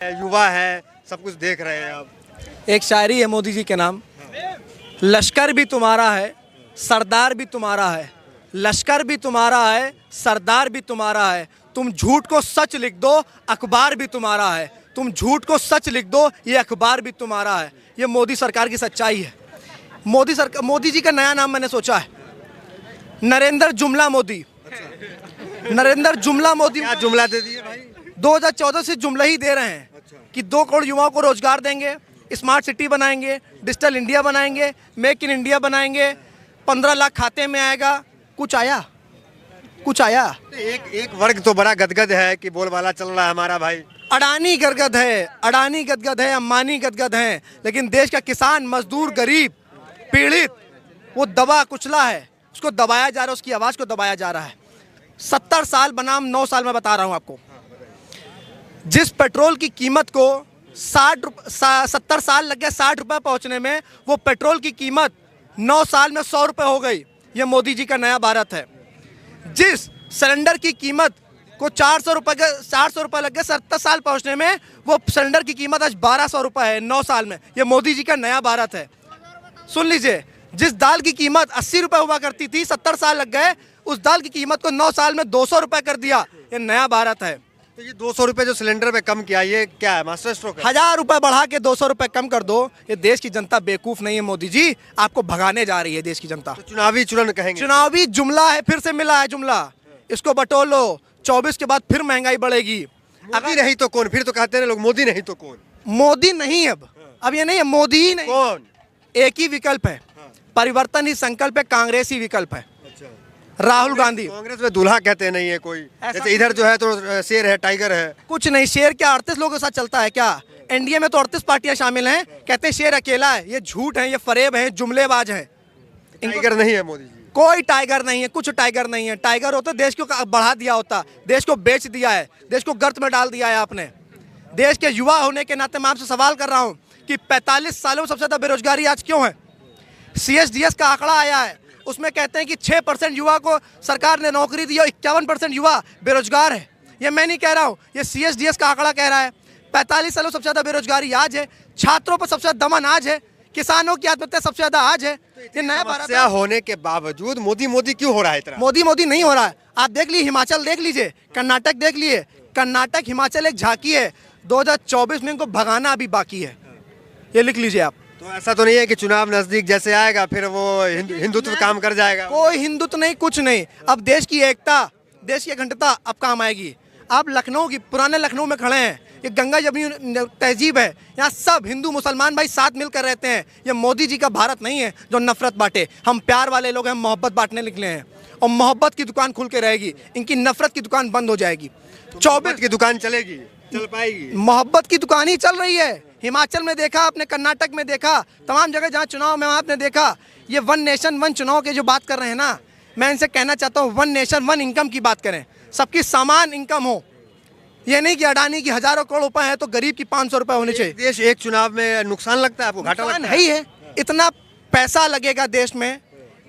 युवा है, सब कुछ देख रहे हैं आप। एक शायरी है मोदी जी के नाम, लश्कर भी तुम्हारा है, सरदार भी तुम्हारा है, लश्कर भी तुम्हारा है, सरदार भी तुम्हारा है, तुम झूठ को सच लिख दो, अखबार भी तुम्हारा है, तुम झूठ को सच लिख दो, ये अखबार भी तुम्हारा है। ये मोदी सरकार की सच्चाई है। मोदी जी का नया नाम मैंने सोचा है, नरेंद्र जुमला मोदी। नरेंद्र जुमला मोदी। क्या जुमला दे दिए भाई? 2014 से जुमला ही दे रहे हैं कि 2 करोड़ युवाओं को रोजगार देंगे, स्मार्ट सिटी बनाएंगे, डिजिटल इंडिया बनाएंगे, मेक इन इंडिया बनाएंगे, 15 लाख खाते में आएगा। कुछ आया? कुछ आया? एक वर्ग तो बड़ा गदगद है कि बोलबाला चल रहा है हमारा भाई। अडानी गदगद है, अडानी गदगद है, अंबानी गदगद है, लेकिन देश का किसान, मजदूर, गरीब, पीड़ित वो दबा कुचला है, उसको दबाया जा रहा है, उसकी आवाज़ को दबाया जा रहा है। 70 साल बनाम 9 साल में बता रहा हूँ आपको। जिस पेट्रोल की कीमत को 70 साल लग गए 60 रुपये पहुँचने में, वो पेट्रोल की कीमत 9 साल में 100 रुपये हो गई। ये मोदी जी का नया भारत है। जिस सिलेंडर की कीमत को 400 रुपये लग गए 70 साल पहुँचने में, वो सिलेंडर की कीमत आज 1200 रुपये है 9 साल में। ये मोदी जी का नया भारत है। सुन लीजिए, जिस दाल की कीमत 80 रुपये हुआ करती थी, 70 साल लग गए, उस दाल की कीमत को 9 साल में 200 रुपये कर दिया। ये नया भारत है। तो ये 200 रुपये जो सिलेंडर पे कम किया, ये क्या है, मास्टर स्ट्रोक है? 1000 रुपये बढ़ा के 200 रुपये कम कर दो। ये देश की जनता बेवकूफ़ नहीं है मोदी जी, आपको भगाने जा रही है देश की जनता। तो चुनावी चुनन कहेंगे? चुनावी जुमला है, फिर से मिला है जुमला, इसको बटोर लो। 24 के बाद फिर महंगाई बढ़ेगी। मोदी नहीं तो कौन? फिर तो कहते हैं लोग मोदी नहीं तो कौन? मोदी नहीं, अब ये नहीं है, मोदी ही नहीं। कौन? एक ही विकल्प है, परिवर्तन ही संकल्प है, कांग्रेस ही विकल्प है। राहुल गांधी। कांग्रेस में दूल्हा कहते नहीं है कोई, जैसे इधर जो है तो शेर है, टाइगर है। कुछ नहीं, शेर क्या 38 लोगों के साथ चलता है क्या? एनडीए में तो 38 पार्टियां शामिल हैं, कहते हैं शेर अकेला है। ये झूठ है, ये फरेब है, जुमलेबाज है। टाइगर नहीं है मोदी जी? कोई टाइगर नहीं है, कुछ टाइगर नहीं है। टाइगर होता देश को बढ़ा दिया होता, देश को बेच दिया है, देश को गर्त में डाल दिया है आपने। देश के युवा होने के नाते मैं आपसे सवाल कर रहा हूँ कि 45 सालों में सबसे ज़्यादा बेरोजगारी आज क्यों है? CSDS का आंकड़ा आया है, उसमें कहते हैं कि 6% युवा को सरकार ने नौकरी दी और 51% युवा बेरोजगार है। ये मैं नहीं कह रहा हूँ, ये CSDS का आंकड़ा कह रहा है। 45 सालों सबसे ज़्यादा बेरोजगारी आज है, छात्रों पर सबसे ज़्यादा दमन आज है, किसानों की आत्महत्या सबसे ज़्यादा आज है। ये नया भारत होने के बावजूद मोदी क्यों हो रहा है इतना? मोदी नहीं हो रहा है। आप देख लीजिए, हिमाचल देख लीजिए, कर्नाटक देख लिए। कर्नाटक, हिमाचल एक झांकी है। 2024 में इनको भगाना अभी बाकी है, ये लिख लीजिए आप। तो ऐसा तो नहीं है कि चुनाव नजदीक जैसे आएगा फिर वो हिंदुत्व काम कर जाएगा? कोई हिंदुत्व नहीं, कुछ नहीं। अब देश की एकता, देश की अखंडता अब काम आएगी। आप लखनऊ की, पुराने लखनऊ में खड़े हैं, ये गंगा जमुनी तहजीब है, यहाँ सब हिंदू मुसलमान भाई साथ मिलकर रहते हैं। ये मोदी जी का भारत नहीं है जो नफरत बांटे। हम प्यार वाले लोग हैं, मोहब्बत बांटने निकले हैं, और मोहब्बत की दुकान खुल के रहेगी, इनकी नफरत की दुकान बंद हो जाएगी। 24 की दुकान चलेगी, चल पाएगी? मोहब्बत की दुकान ही चल रही है। हिमाचल में देखा आपने, कर्नाटक में देखा, तमाम जगह जहाँ चुनाव में आपने देखा। ये 1 नेशन 1 चुनाव के जो बात कर रहे हैं ना, मैं इनसे कहना चाहता हूँ 1 नेशन 1 इनकम की बात करें, सबकी समान इनकम हो। ये नहीं कि अडानी की हजारों करोड़ रुपए है तो गरीब की 500 रुपए होने चाहिए। देश एक चुनाव में नुकसान लगता है आपको, घाटा लगता है? नहीं है, इतना पैसा लगेगा देश में,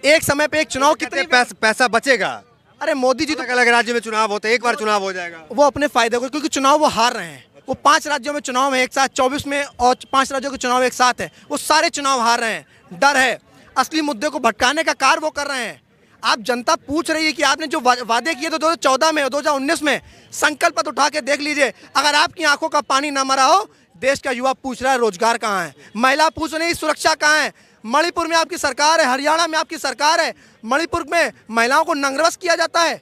एक समय पे एक चुनाव कितने पैसा बचेगा? अरे मोदी जी तो अलग अलग राज्य में चुनाव होते हैं, एक बार चुनाव हो जाएगा। वो अपने फायदे को, क्योंकि चुनाव वो हार रहे हैं। वो 5 राज्यों में चुनाव है एक साथ, 24 में, और 5 राज्यों के चुनाव एक साथ है, वो सारे चुनाव हार रहे हैं। डर है, असली मुद्दे को भटकाने का कार्य वो कर रहे हैं। आप जनता पूछ रही है कि आपने जो वादे किए थे 2014 में और 2019 में, संकल्प पत्र उठा के देख लीजिए। अगर आपकी आंखों का पानी ना मरा हो, देश का युवा पूछ रहा है रोजगार कहाँ है, महिला पूछ रही है सुरक्षा कहाँ है। मणिपुर में आपकी सरकार है, हरियाणा में आपकी सरकार है, मणिपुर में महिलाओं को नंगरवश किया जाता है,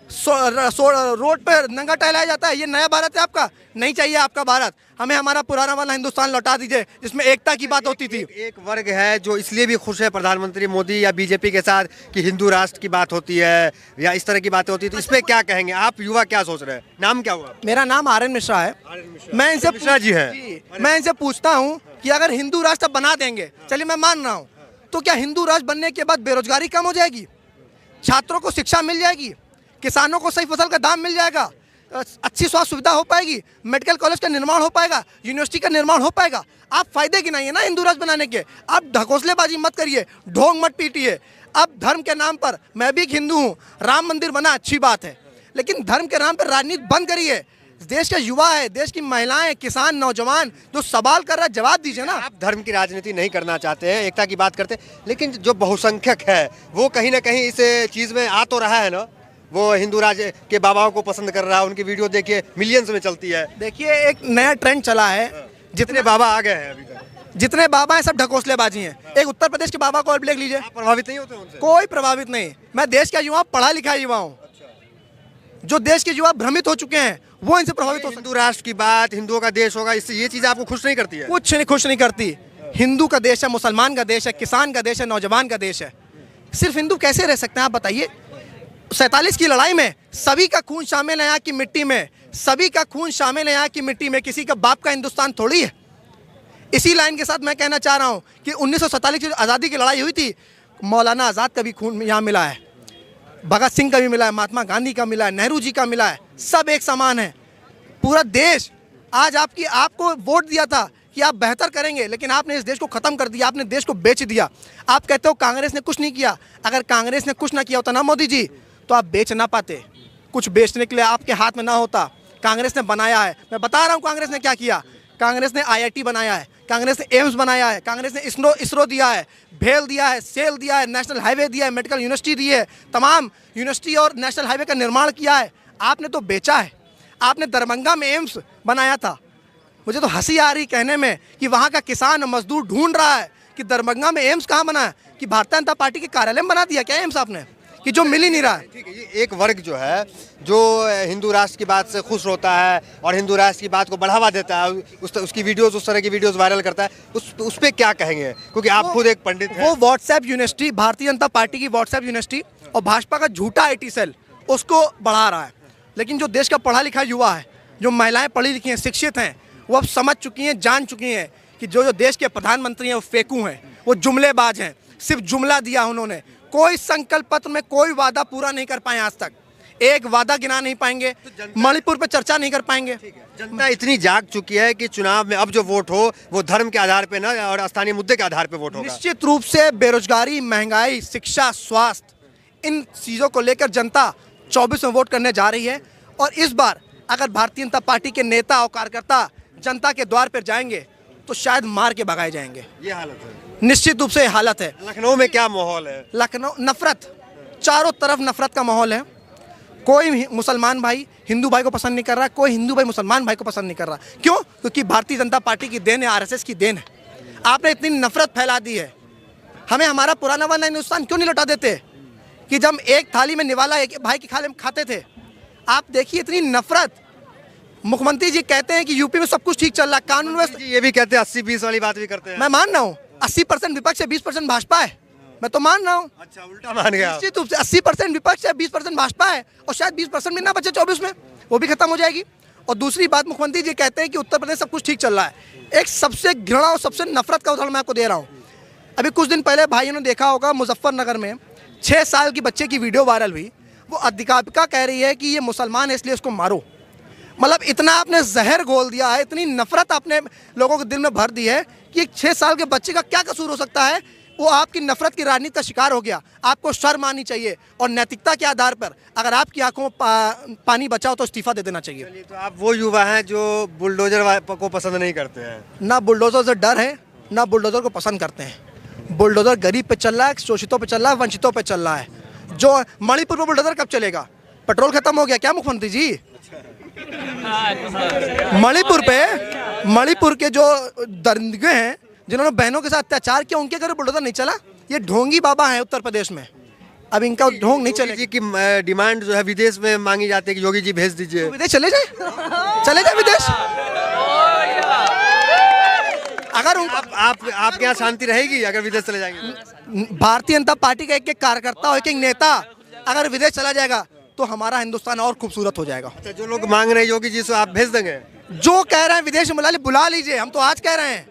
रोड पर नंगा टहलाया जाता है। ये नया भारत है आपका? नहीं चाहिए आपका भारत, हमें हमारा पुराना वाला हिंदुस्तान लौटा दीजिए जिसमें एकता की बात होती थी। एक वर्ग है जो इसलिए भी खुश है प्रधानमंत्री मोदी या बीजेपी के साथ कि हिंदू राष्ट्र की बात होती है या इस तरह की बातें होती है, तो इस पर क्या कहेंगे आप? युवा क्या सोच रहे हैं? नाम क्या हुआ? मेरा नाम आर्यन मिश्रा है। मैं इनसे मिश्रा जी है। मैं इनसे पूछता हूँ कि अगर हिंदू राष्ट्र बना देंगे, चलिए मैं मान रहा हूँ, तो क्या हिंदू राष्ट्र बनने के बाद बेरोजगारी कम हो जाएगी? छात्रों को शिक्षा मिल जाएगी? किसानों को सही फसल का दाम मिल जाएगा? अच्छी स्वास्थ्य सुविधा हो पाएगी? मेडिकल कॉलेज का निर्माण हो पाएगा? यूनिवर्सिटी का निर्माण हो पाएगा? आप फायदे की नहीं है ना हिंदू राष्ट्र बनाने के। आप ढकोसलेबाजी मत करिए, ढोंग मत पीटिए। अब धर्म के नाम पर, मैं भी एक हिंदू हूँ, राम मंदिर बना अच्छी बात है, लेकिन धर्म के नाम पर राजनीति बंद करिए। देश का युवा है, देश की महिलाएं, किसान, नौजवान जो सवाल कर रहा है, जवाब दीजिए ना। आप धर्म की राजनीति नहीं करना चाहते हैं, एकता की बात करते हैं, लेकिन जो बहुसंख्यक है वो कहीं ना कहीं इस चीज़ में आ तो रहा है ना। वो हिंदू राज के बाबाओं को पसंद कर रहा है, उनकी वीडियो देखिए मिलियंस में चलती है। देखिए एक नया ट्रेंड चला है, जितने बाबा आ गए हैं अभी तक, जितने बाबा हैं सब ढकोसलेबाजी हैं। एक उत्तर प्रदेश के बाबा को और देख लीजिए, आप प्रभावित नहीं होते उनसे? कोई प्रभावित नहीं। मैं देश का युवा, पढ़ा लिखा युवा हूँ। जो देश के युवा भ्रमित हो चुके हैं वो इनसे प्रभावित हो सकते हिंदू राष्ट्र की बात, हिंदुओं का देश होगा, इससे ये चीज़ आपको खुश नहीं करती है? कुछ नहीं खुश नहीं करती। हिंदू का देश है, मुसलमान का देश है, किसान का देश है, नौजवान का देश है। सिर्फ हिंदू कैसे रह सकते हैं आप बताइए? 47 की लड़ाई में सभी का खून शामिल है यहाँ की मिट्टी में, सभी का खून शामिल है यहाँ की मिट्टी में। किसी का बाप का हिंदुस्तान थोड़ी है। इसी लाइन के साथ मैं कहना चाह रहा हूँ कि 1947 की आज़ादी की लड़ाई हुई थी, मौलाना आज़ाद का भी खून यहाँ मिला है, भगत सिंह का भी मिला है, महात्मा गांधी का मिला है, नेहरू जी का मिला है। सब एक समान है। पूरा देश आज आपको वोट दिया था कि आप बेहतर करेंगे, लेकिन आपने इस देश को ख़त्म कर दिया, आपने देश को बेच दिया। आप कहते हो कांग्रेस ने कुछ नहीं किया। अगर कांग्रेस ने कुछ ना किया होता ना मोदी जी, तो आप बेच ना पाते। कुछ बेचने के लिए आपके हाथ में ना होता। कांग्रेस ने बनाया है। मैं बता रहा हूँ कांग्रेस ने क्या किया। कांग्रेस ने IIT बनाया है, कांग्रेस ने एम्स बनाया है, कांग्रेस ने इसरो दिया है, भेल दिया है, सेल दिया है, नेशनल हाईवे दिया है, मेडिकल यूनिवर्सिटी दी है, तमाम यूनिवर्सिटी और नेशनल हाईवे का निर्माण किया है। आपने तो बेचा है। आपने दरभंगा में एम्स बनाया था। मुझे तो हंसी आ रही कहने में कि वहाँ का किसान मजदूर ढूंढ रहा है कि दरभंगा में एम्स कहाँ बना है, कि भारतीय जनता पार्टी के कार्यालय में बना दिया क्या एम्स आपने, कि जो मिल ही नहीं रहा है। ठीक है, ये एक वर्ग जो है जो हिंदू राष्ट्र की बात से खुश होता है और हिंदू राष्ट्र की बात को बढ़ावा देता है, उसकी वीडियोस, उस तरह की वीडियोस वायरल करता है, उस पे क्या कहेंगे? क्योंकि आप खुद एक पंडित हैं। वो WhatsApp university, Bharatiya Janata party की व्हाट्सएप यूनिवर्सिटी और भाजपा का झूठा IT सेल उसको बढ़ा रहा है। लेकिन जो देश का पढ़ा लिखा युवा है, जो महिलाएं पढ़ी लिखी हैं, शिक्षित हैं, वो अब समझ चुकी हैं, जान चुकी हैं कि जो देश के प्रधानमंत्री हैं वो फेंकू हैं, वो जुमलेबाज हैं। सिर्फ जुमला दिया उन्होंने, कोई संकल्प पत्र में कोई वादा पूरा नहीं कर पाए। आज तक एक वादा गिना नहीं पाएंगे। मणिपुर पे चर्चा नहीं कर पाएंगे। जनता इतनी जाग चुकी है कि चुनाव में अब जो वोट हो वो धर्म के आधार पे ना और स्थानीय मुद्दे के आधार पे वोट होगा। निश्चित रूप से बेरोजगारी, महंगाई, शिक्षा, स्वास्थ्य, इन चीज़ों को लेकर जनता 24 में वोट करने जा रही है। और इस बार अगर भारतीय जनता पार्टी के नेता और कार्यकर्ता जनता के द्वार पर जाएंगे तो शायद मार के भगाए जाएंगे। ये हालत है, निश्चित रूप से ये हालत है। लखनऊ में क्या माहौल है? लखनऊ नफरत, चारों तरफ नफरत का माहौल है। कोई मुसलमान भाई हिंदू भाई को पसंद नहीं कर रहा, कोई हिंदू भाई मुसलमान भाई को पसंद नहीं कर रहा। क्यों? क्योंकि भारतीय जनता पार्टी की देन है, RSS की देन है। आपने इतनी नफरत फैला दी है। हमें हमारा पुराना वाला हिंदुस्तान क्यों नहीं लौटा देते कि जब एक थाली में निवाला एक भाई की खाले में खाते थे? आप देखिए इतनी नफरत। मुख्यमंत्री जी कहते हैं कि यूपी में सब कुछ ठीक चल रहा है, कानून व्यवस्था। ये भी कहते हैं 80-20 वाली बात भी करते हैं। मैं मान रहा हूँ 80% विपक्ष है, 20% भाजपा है। मैं तो मान रहा हूँ। अच्छा, उल्टा मान गया। निश्चित रूप से 80% विपक्ष है, 20% भाजपा है, और शायद 20% भी ना बचे 24 में, वो भी खत्म हो जाएगी। और दूसरी बात, मुख्यमंत्री जी कहते हैं कि उत्तर प्रदेश सब कुछ ठीक चल रहा है। एक सबसे घृणा और सबसे नफरत का उदाहरण मैं आपको दे रहा हूँ। अभी कुछ दिन पहले भाइयों ने देखा होगा, मुजफ्फरनगर में 6 साल की बच्चे की वीडियो वायरल हुई। वो अध्यापिका कह रही है कि ये मुसलमान है इसलिए इसको मारो। मतलब इतना आपने जहर घोल दिया है, इतनी नफरत आपने लोगों के दिल में भर दी है कि एक 6 साल के बच्चे का क्या कसूर हो सकता है? वो आपकी नफरत की राजनीति का शिकार हो गया। आपको शर्म आनी चाहिए और नैतिकता के आधार पर अगर आपकी आंखों में पानी बचाओ तो इस्तीफा दे देना चाहिए। तो आप वो युवा हैं जो बुलडोजर को पसंद नहीं करते हैं। ना बुलडोजर से डर है, ना बुलडोजर को पसंद करते हैं। बुलडोजर गरीब पे चल रहा है, शोषितों पे चल रहा है, वंचितों पे चल रहा है। जो मणिपुर में बुलडोजर कब चलेगा? पेट्रोल खत्म हो गया क्या मुख्यमंत्री जी? मणिपुर के जो दरिंदे हैं जिन्होंने बहनों के साथ अत्याचार किया, उनके घर बुलडोजर नहीं चला। ये ढोंगी बाबा हैं उत्तर प्रदेश में, अब इनका ढोंग नहीं चलेगा। जी की डिमांड जो है विदेश में मांगी जाती है कि योगी जी भेज दीजिए। तो विदेश चले जाए, चले जाए विदेश। अगर आपके यहाँ शांति रहेगी अगर विदेश चले जाएंगे? भारतीय जनता पार्टी का एक एक कार्यकर्ता और एक एक नेता अगर विदेश चला जाएगा तो हमारा हिंदुस्तान और खूबसूरत हो जाएगा। अच्छा, जो लोग मांग रहे हैं योगी जी से आप भेज देंगे? जो कह रहे हैं विदेश में बुला लीजिए। हम तो आज कह रहे हैं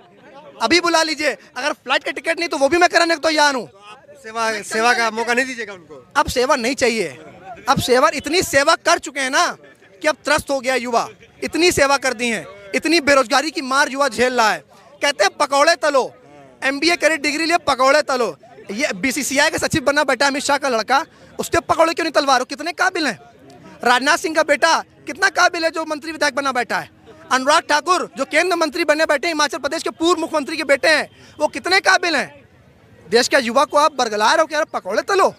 अभी बुला लीजिए। अगर फ्लाइट का टिकट नहीं तो वो भी मैं कराने को तैयार हूँ। सेवा का मौका नहीं दीजिएगा उनको? अब सेवा नहीं चाहिए। अब सेवा, इतनी सेवा कर चुके हैं ना कि अब त्रस्त हो गया युवा। इतनी सेवा कर दी है, इतनी बेरोजगारी की मार युवा झेल रहा है। कहते हैं पकौड़े तलो, MBA करे, डिग्री लिए पकौड़े तलो। ये BCCI के सचिव बना बैठा अमित शाह का लड़का, उसके पकौड़े क्यों नहीं तलवा रहे? कितने काबिल हैं। राजनाथ सिंह का बेटा कितना काबिल है जो मंत्री विधायक बना बैठा है। अनुराग ठाकुर जो केंद्र मंत्री बने बैठे, हिमाचल प्रदेश के पूर्व मुख्यमंत्री के बेटे हैं, वो कितने काबिल हैं। देश का युवा को आप बरगला रहे हो कि यार पकौड़े तलो।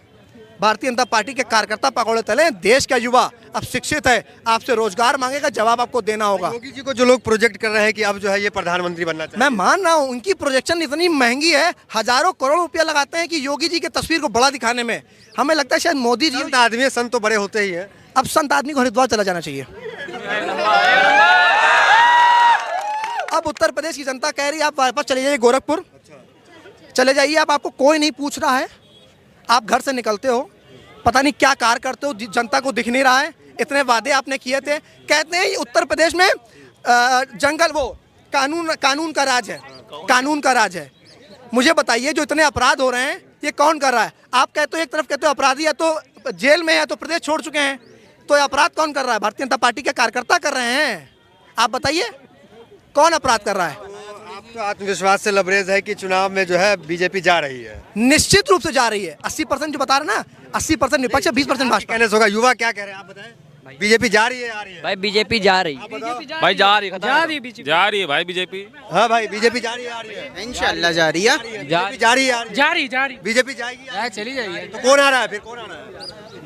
भारतीय जनता पार्टी के कार्यकर्ता पकौड़े तले। देश का युवा अब शिक्षित है, आपसे रोजगार मांगेगा, जवाब आपको देना होगा। योगी जी को जो लोग प्रोजेक्ट कर रहे हैं कि अब जो है ये प्रधानमंत्री बनना चाहिए, मैं मान रहा हूँ उनकी प्रोजेक्शन इतनी महंगी है, हजारों करोड़ रुपया लगाते हैं कि योगी जी की तस्वीर को बड़ा दिखाने में। हमें लगता है शायद मोदी जी, संत आदमी है, संत तो बड़े होते ही है। अब संत आदमी को हरिद्वार चला जाना चाहिए। अब उत्तर प्रदेश की जनता कह रही है आप वापस चले जाइए गोरखपुर, चले जाइए आप, आपको कोई नहीं पूछ रहा है। आप घर से निकलते हो, पता नहीं क्या कार्य करते हो, जनता को दिख नहीं रहा है। इतने वादे आपने किए थे। कहते हैं उत्तर प्रदेश में जंगल वो कानून का राज है, कानून का राज है। मुझे बताइए जो इतने अपराध हो रहे हैं ये कौन कर रहा है? आप कहते हो, एक तरफ कहते हो अपराधी या तो जेल में है तो प्रदेश छोड़ चुके हैं, तो ये अपराध कौन कर रहा है? भारतीय जनता पार्टी के कार्यकर्ता कर रहे हैं। आप बताइए कौन अपराध कर रहा है? आप तो आत्मविश्वास से लबरेज है कि चुनाव में जो है बीजेपी जा रही है। निश्चित रूप से जा रही है। 80% जो बता रहे ना, 80% विपक्ष है, 20% भाजपा। कहने से होगा। युवा क्या कह रहे हैं आप बताएं? बीजेपी जा रही है, आ रही है? भाई बीजेपी जा रही, भाई जा रही है भाई बीजेपी। हाँ भाई, बीजेपी जा रही है, आ रही है? इंशाल्लाह जा रही है। बीजेपी जा रही है, आ रही है? बीजेपी जाएगी, चली जाइए। तो कौन आ रहा है फिर? कौन आ रहा है?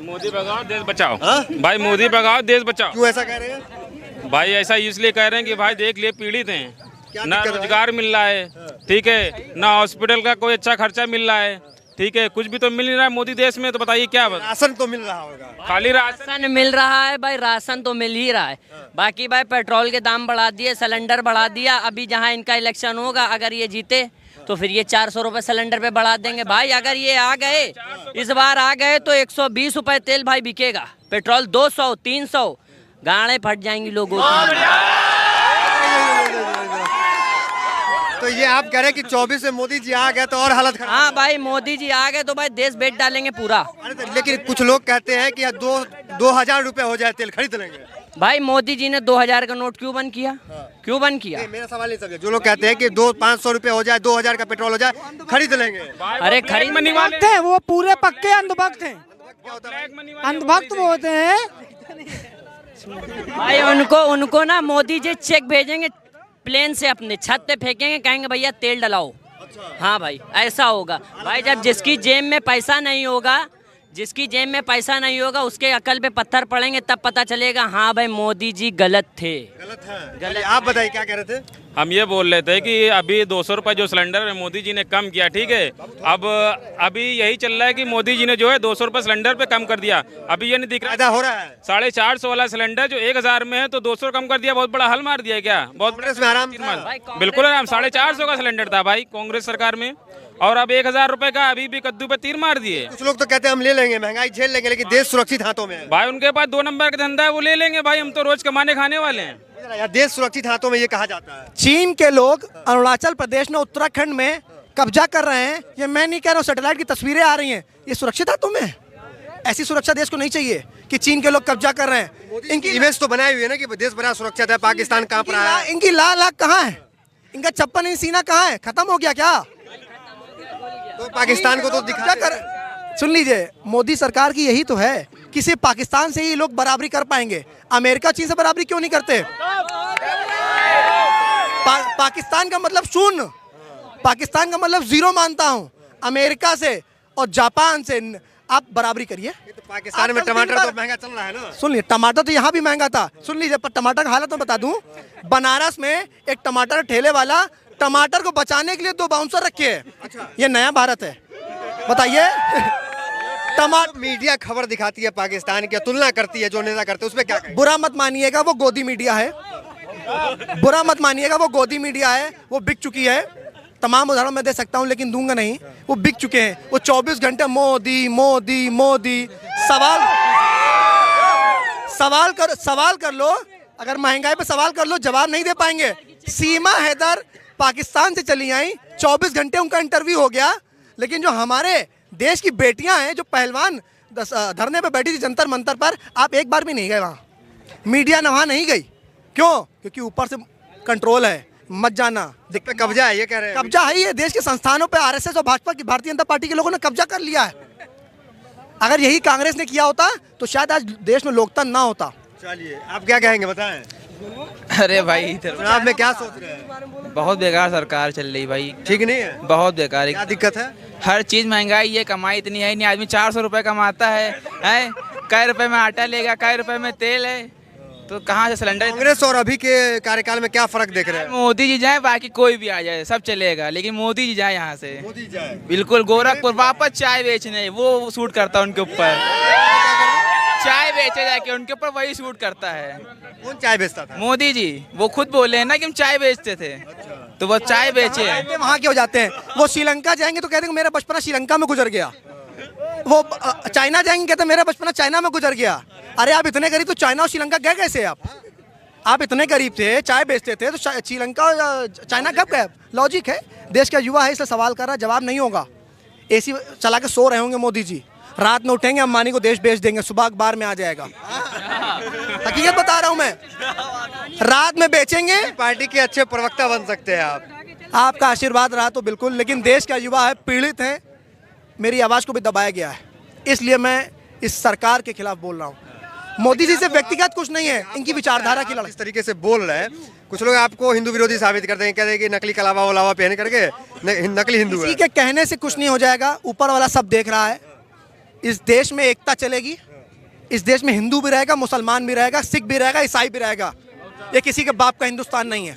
मोदी भगाओ देश बचाओ। हाँ? भाई मोदी भगाओ देश बचाओ। क्यों ऐसा कह रहे हैं? भाई ऐसा इसलिए कह रहे हैं कि भाई देख लिए पीड़ित हैं, क्या ना दिक्कत है? रोजगार मिल रहा है, ठीक है, ना हॉस्पिटल का कोई अच्छा खर्चा मिल रहा है, ठीक है, कुछ भी तो मिल नहीं रहा है मोदी देश में। तो बताइए क्या बात? राशन तो मिल रहा होगा। खाली राशन राशन मिल रहा है भाई, राशन तो मिल ही रहा है। बाकी भाई पेट्रोल के दाम बढ़ा दिए, सिलेंडर बढ़ा दिया। अभी जहां इनका इलेक्शन होगा, अगर ये जीते तो फिर ये 400 रुपए सिलेंडर पे बढ़ा देंगे। भाई अगर ये आ गए, इस बार आ गए तो 120 रुपए तेल भाई बिकेगा, पेट्रोल 200 300, गाड़े फट जाएंगी लोगों की। तो ये आप कह रहे हैं कि 24 में मोदी जी आ गए तो और हालत खराब? हाँ भाई मोदी जी आ गए तो भाई देश बेच डालेंगे पूरा। अरे तो लेकिन कुछ लोग कहते हैं कि 2000 रुपए हो जाए तेल खरीद लेंगे। भाई मोदी जी ने 2000 का नोट क्यों बंद किया? क्यों बंद किया? नहीं, मेरा सवाल नहीं समझे। जो लोग कहते हैं कि 500 रुपए हो जाए, 2000 का पेट्रोल हो जाए, खरीद लेंगे। अरे खरीद मनी वाले थे वो पूरे पक्के अंधभक्त हैं। अंधभक्त वो होते हैं। भाई उनको ना मोदी जी चेक भेजेंगे प्लेन से, अपने छत पे फेंकेंगे, कहेंगे भैया तेल डलाओ। हाँ भाई ऐसा होगा। भाई जब जिसकी जेब में पैसा नहीं होगा, जिसकी जेब में पैसा नहीं होगा, उसके अकल पे पत्थर पड़ेंगे, तब पता चलेगा हाँ भाई मोदी जी गलत थे। गलत है, गलत। आप बताइए क्या कह रहे थे? हम ये बोल रहे थे कि अभी 200 रुपये जो सिलेंडर है मोदी जी ने कम किया, ठीक है। अब अभी यही चल रहा है कि मोदी जी ने जो है 200 रुपये सिलेंडर पे कम कर दिया। अभी ये नहीं दिख रहा, फायदा हो रहा है। 450 वाला सिलेंडर जो 1000 में है तो 200 कम कर दिया। बहुत बड़ा हल मार दिया क्या? बहुत कांग्रेस में आराम था। बिल्कुल आराम। 450 का सिलेंडर था भाई कांग्रेस सरकार में, और अब 1000 रुपए का अभी भी कद्दू पे तीर मार दिए। कुछ लोग तो कहते हैं हम ले लेंगे, महंगाई झेल लेंगे, लेकिन देश सुरक्षित हाथों में है। भाई उनके पास 2 नंबर का धंधा है, वो ले लेंगे भाई, हम तो रोज कमाने खाने वाले हैं। यार देश सुरक्षित हाथों में ये कहा जाता है। चीन के लोग अरुणाचल प्रदेश में, उत्तराखंड में कब्जा कर रहे हैं। ये मैं नहीं कह रहा हूँ, सैटेलाइट की तस्वीरें आ रही हैं। ये सुरक्षित हाथों में है? ऐसी सुरक्षा देश को नहीं चाहिए कि चीन के लोग कब्जा कर रहे हैं। इनकी इमेज तो बनाई हुई है ना कि देश बड़ा सुरक्षित है, पाकिस्तान कांप रहा है। इनकी लाल आँख कहाँ है? इनका 56 इंच सीना कहाँ है? खत्म हो गया क्या? तो पाकिस्तान को तो दिखा कर। सुन लीजिए, मोदी सरकार की यही तो है कि सिर्फ पाकिस्तान से ही लोग बराबरी कर पाएंगे। अमेरिका चीन से बराबरी क्यों नहीं करते? पाकिस्तान का मतलब शून्य, पाकिस्तान का मतलब 0 मानता हूं। अमेरिका से और जापान से आप बराबरी करिए। तो पाकिस्तान में टमाटर तो महंगा चल रहा है ना। सुन लीजिए, टमाटर तो यहाँ भी महंगा था। सुन लीजिए, पर टमाटर का हालत मैं बता दूं। बनारस में एक टमाटर ठेले वाला टमाटर को बचाने के लिए 2 बाउंसर रखे है। ये नया भारत है, बताइए। टमाटर मीडिया खबर दिखाती है पाकिस्तान की, तुलना करती है, जो नेता करते हैं उसमें क्या कहें? बुरा मत मानिएगा, वो गोदी मीडिया है। बुरा मत मानिएगा, वो गोदी मीडिया है, वो बिक चुकी है। तमाम उदाहरण मैं दे सकता हूं लेकिन दूंगा नहीं। वो बिक चुके हैं। वो 24 घंटे मोदी मोदी मोदी। सवाल कर लो, अगर महंगाई पे सवाल कर लो, जवाब नहीं दे पाएंगे। सीमा हैदर पाकिस्तान से चली आई, 24 घंटे उनका इंटरव्यू हो गया। लेकिन जो हमारे देश की बेटियां हैं, जो पहलवान धरने पे बैठी थी जंतर मंतर पर, आप एक बार भी नहीं गए वहाँ। मीडिया वहाँ नहीं गई। क्यों? क्योंकि ऊपर से कंट्रोल है, मत जाना। पे कब्जा है, ये कह रहे हैं। कब्जा है, ये देश के संस्थानों पे आरएसएस और भाजपा की, भारतीय जनता पार्टी के लोगों ने कब्जा कर लिया है। अगर यही कांग्रेस ने किया होता तो शायद आज देश में लोकतंत्र ना होता। चलिए आप क्या कहेंगे बताएं, अरे भाई इधर चुनाव में क्या सोच रहे हैं? बहुत बेकार सरकार चल रही भाई, ठीक नहीं है? बहुत बेकार। क्या दिक्कत है? हर चीज महंगाई है, कमाई इतनी है नहीं। आदमी 400 रुपए कमाता है, कै रुपए में आटा लेगा, कै रुपए में तेल है, तो कहाँ से सिलेंडर। कांग्रेस और अभी के कार्यकाल में क्या फर्क देख रहे हैं? मोदी जी जाए, बाकी कोई भी आ जाए सब चलेगा, लेकिन मोदी जी जाए यहाँ से। मोदी जाए। बिल्कुल गोरखपुर वापस चाय बेचने, वो सूट करता है उनके ऊपर। चाय बेचे जाके उनके ऊपर वही सूट करता है। कौन चाय बेचता था? मोदी जी, वो खुद बोले हैं ना कि हम चाय बेचते थे, तो वो चाय बेचे हैं। वहाँ क्यों जाते हैं? वो श्रीलंका जाएंगे तो कहते हैं मेरा बचपना श्रीलंका में गुजर गया। वो चाइना जाएंगे कहते हैं मेरा बचपना चाइना में गुजर गया। अरे आप इतने गरीब तो चाइना और श्रीलंका गए कैसे? आप इतने गरीब थे, चाय बेचते थे, तो श्रीलंका और चाइना कब गए? लॉजिक है। देश का युवा है इसलिए सवाल कर रहा, जवाब नहीं होगा। एसी चला के सो रहे होंगे मोदी जी, रात में उठेंगे अंबानी को देश बेच देंगे, सुबह अखबार में आ जाएगा। हकीकत बता रहा हूं मैं, रात में बेचेंगे। पार्टी के अच्छे प्रवक्ता बन सकते हैं आप। आपका आशीर्वाद रहा तो बिल्कुल, लेकिन देश का युवा है, पीड़ित है, मेरी आवाज़ को भी दबाया गया है, इसलिए मैं इस सरकार के खिलाफ बोल रहा हूँ। मोदी जी से व्यक्तिगत कुछ नहीं है, इनकी विचारधारा की लड़ाई। इस तरीके से बोल रहे हैं, कुछ लोग आपको हिंदू विरोधी साबित करते हैं, कहते हैं कि नकली कलावा वलावा पहन करके नकली हिंदू है। किसी के कहने से कुछ नहीं हो जाएगा, ऊपर वाला सब देख रहा है। इस देश में एकता चलेगी, इस देश में हिंदू भी रहेगा, मुसलमान भी रहेगा, सिख भी रहेगा, ईसाई भी रहेगा। ये किसी के बाप का हिंदुस्तान नहीं है।